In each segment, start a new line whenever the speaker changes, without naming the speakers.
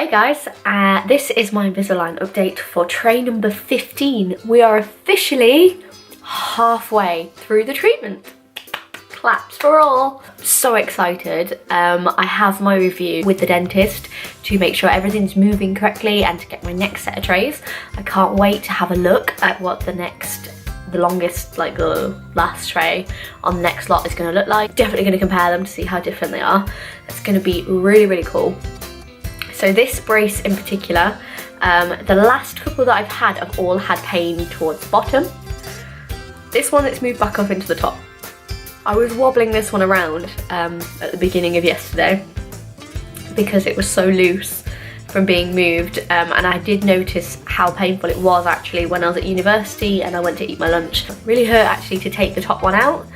Hey guys, this is my Invisalign update for tray number 15. We are officially halfway through the treatment. Claps for all. So excited. I have my review with the dentist to make sure everything's moving correctly and to get my next set of trays. I can't wait to have a look at what the longest, like the last tray on the next lot is going to look like. Definitely going to compare them to see how different they are. It's going to be really, really cool. So this brace in particular, the last couple that I've had have all had pain towards the bottom. This one, it's moved back up into the top. I was wobbling this one around at the beginning of yesterday because it was so loose from being moved, and I did notice how painful it was actually when I was at university and I went to eat my lunch. It really hurt actually to take the top one out,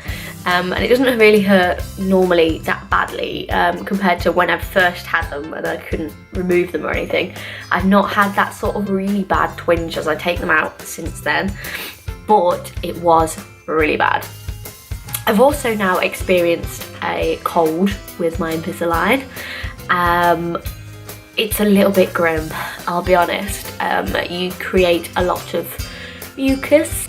and it doesn't really hurt normally that badly compared to when I first had them and I couldn't remove them or anything. I've not had that sort of really bad twinge as I take them out since then, but it was really bad. I've also now experienced a cold with my Invisalign. It's a little bit grim, I'll be honest. You create a lot of mucus,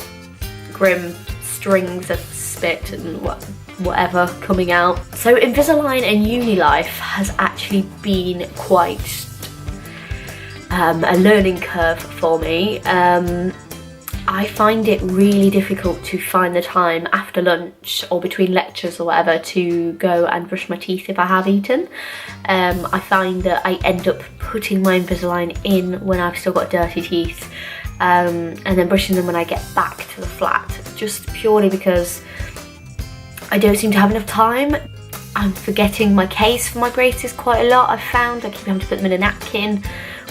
grim strings of spit and whatever coming out. So Invisalign and Uni Life has actually been quite a learning curve for me. I find it really difficult to find the time after lunch or between lectures or whatever to go and brush my teeth if I have eaten. I find that I end up putting my Invisalign in when I've still got dirty teeth, and then brushing them when I get back to the flat, just purely because I don't seem to have enough time. I'm forgetting my case for my braces quite a lot, I've found. I keep having to put them in a napkin,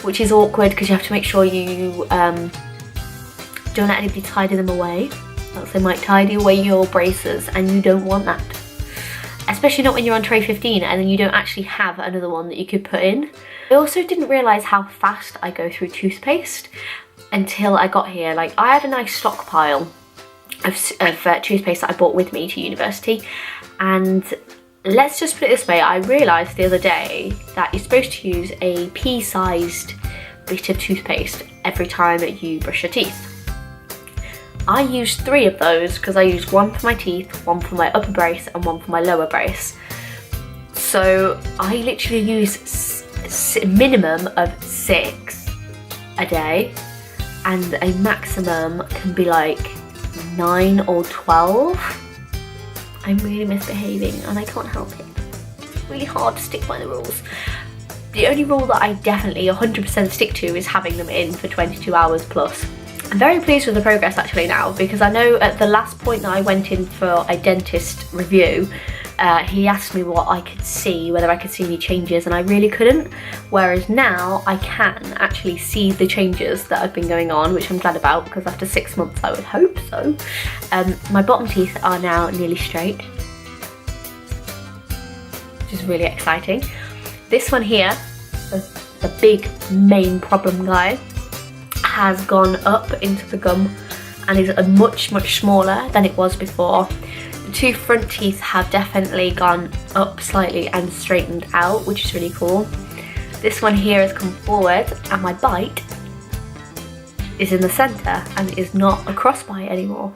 which is awkward because you have to make sure you don't let anybody tidy them away, else they might tidy away your braces and you don't want that. Especially not when you're on tray 15 and then you don't actually have another one that you could put in. I also didn't realise how fast I go through toothpaste until I got here. Like, I had a nice stockpile of toothpaste that I brought with me to university, and let's just put it this way, I realised the other day that you're supposed to use a pea-sized bit of toothpaste every time that you brush your teeth. I used 3 of those because I used one for my teeth, one for my upper brace and one for my lower brace. So I literally use a minimum of 6 a day, and a maximum can be like 9 or 12. I'm really misbehaving and I can't help it. It's really hard to stick by the rules. The only rule that I definitely 100% stick to is having them in for 22 hours plus. I'm very pleased with the progress actually now, because I know at the last point that I went in for a dentist review, he asked me what I could see, whether I could see any changes, and I really couldn't. Whereas now I can actually see the changes that have been going on, which I'm glad about, because after 6 months I would hope so. My bottom teeth are now nearly straight, which is really exciting. This one here, the big main problem guy, has gone up into the gum and is much smaller than it was before. The 2 front teeth have definitely gone up slightly and straightened out, which is really cool. This one here has come forward and my bite is in the centre and is not a crossbite anymore.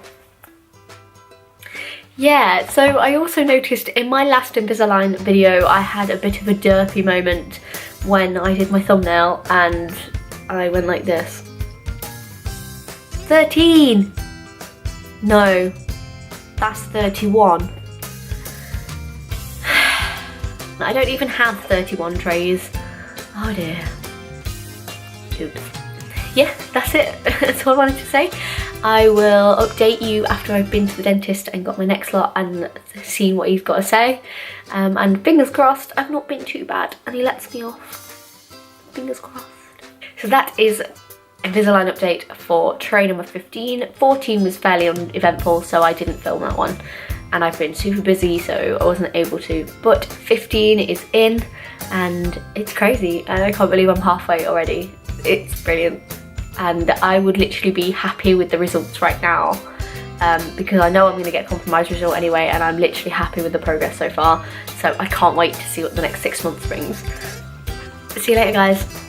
Yeah, so I also noticed in my last Invisalign video I had a bit of a derpy moment when I did my thumbnail and I went like this. 13! No, that's 31. I don't even have 31 trays. Oh dear. Oops. Yeah, that's it. That's all I wanted to say. I will update you after I've been to the dentist and got my next lot and seen what he's got to say. And fingers crossed, I've not been too bad and he lets me off. Fingers crossed. So that is Invisalign update for tray number 15. 14 was fairly uneventful, so I didn't film that one. And I've been super busy, so I wasn't able to. But 15 is in, and it's crazy. And I can't believe I'm halfway already. It's brilliant. And I would literally be happy with the results right now, because I know I'm going to get a compromise result anyway, and I'm literally happy with the progress so far. So I can't wait to see what the next 6 months brings. See you later, guys.